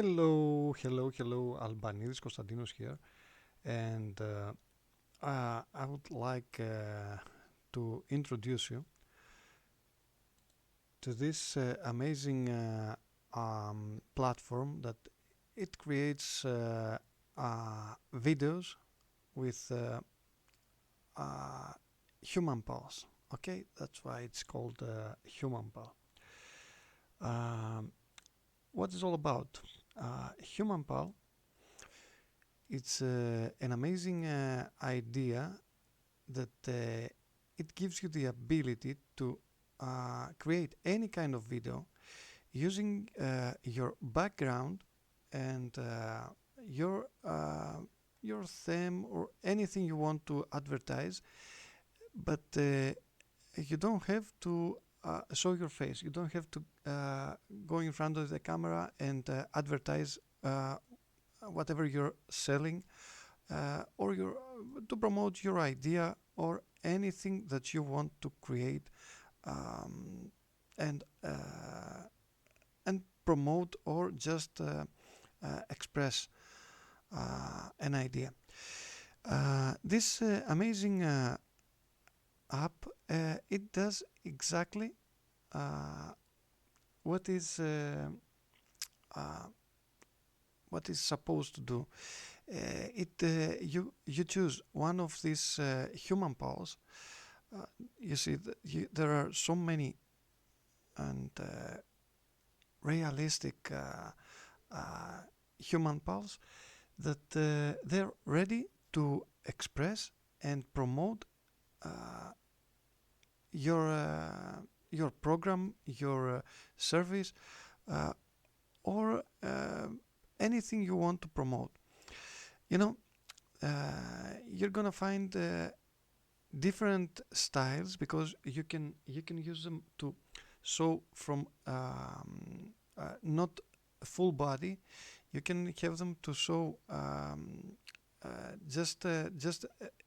Hello. Albanidis Konstantinos here, and I would like to introduce you to this amazing platform that it creates videos with HumanPals. Okay, that's why it's called HumanPal. Um, what is all about? HumanPal. It's an amazing idea that it gives you the ability to create any kind of video using your background and your theme or anything you want to advertise, but you don't have to show your face. You don't have to go in front of the camera and advertise whatever you're selling or to promote your idea or anything that you want to create um, and and promote or just express an idea. This amazing app it does exactly uh, what is uh, uh, what is supposed to do. You choose one of these human pals. Uh, you see, there are so many and realistic human pals that they're ready to express and promote uh, your uh, your program, your service, uh, or anything you want to promote. You know, you're gonna find different styles because you can use them to show from not full body. You can have them to show just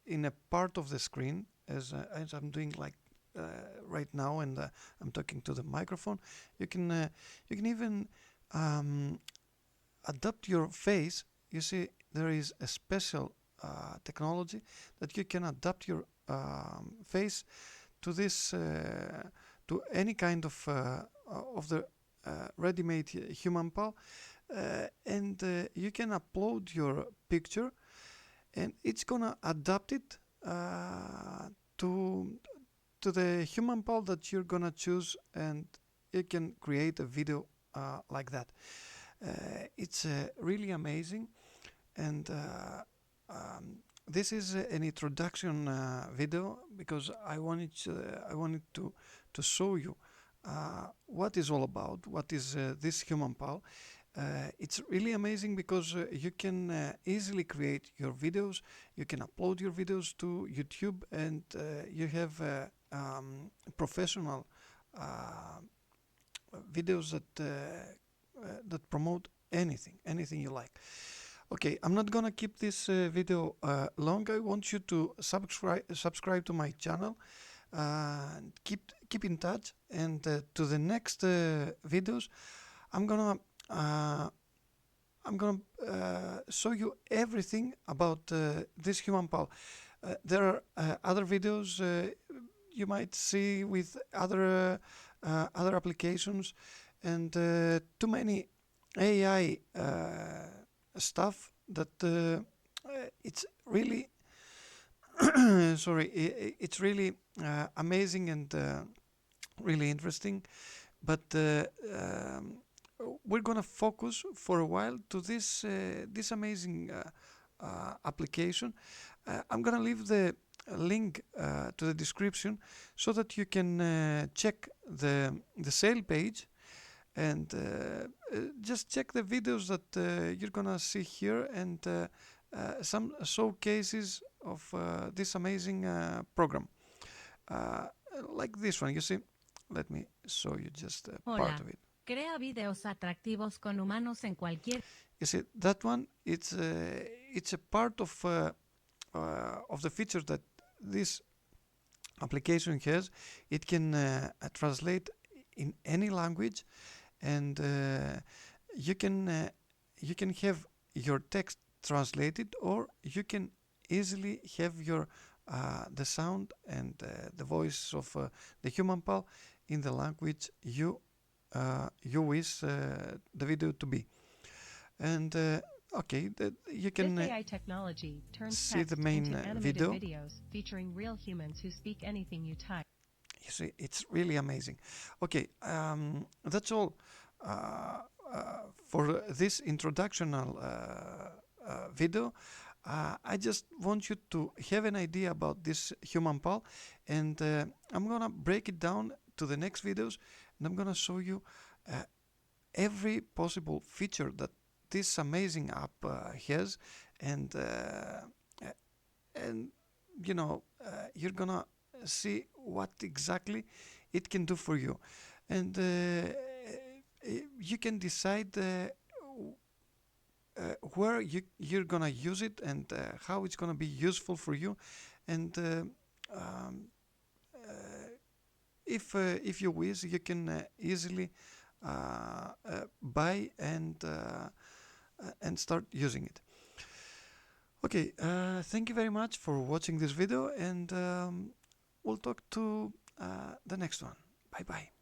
in a part of the screen as I'm doing like uh, right now, and I'm talking to the microphone. You can even um, adapt your face. You see, there is a special technology that you can adapt your face to this to any kind of the ready-made human pal, and you can upload your picture, and it's gonna adapt it to the human pal that you're gonna choose, and you can create a video like that. It's really amazing, and this is an introduction video because I wanted to show you what is all about, what is this human pal. It's really amazing because you can easily create your videos, you can upload your videos to YouTube, and you have professional uh, videos that promote anything you like. Okay, I'm not gonna keep this video long. I want you to subscribe to my channel. Keep in touch, and to the next videos, I'm gonna uh, show you everything about this human pal. There are other videos you might see with other applications, and too many AI stuff that it's really it's really amazing and really interesting. But we're gonna focus for a while to this amazing application. I'm gonna leave the link to the description so that you can check the sale page, and just check the videos that you're gonna see here, and some showcases of this amazing program, uh, like this one. You see, let me show you just a part Hola, of it. crea videos atractivos con humanos en cualquier. You see that one? It's a part of the features that this application has. It can translate in any language, and you can you can have your text translated, or you can easily have your the sound and the voice of the HumanPal in the language you wish the video to be. And okay, you can This AI technology turns see the text main into animated video. videos featuring real humans who speak anything you type. You see, it's really amazing. Okay, that's all for this introductional video. I just want you to have an idea about this HumanPal, and I'm gonna break it down to the next videos, and I'm gonna show you every possible feature that this amazing app has, and and you know you're gonna see what exactly it can do for you, and you can decide where you're gonna use it, and how it's gonna be useful for you, and um, if you wish, you can easily buy and start using it. Okay, thank you very much for watching this video, and we'll talk to the next one. Bye bye.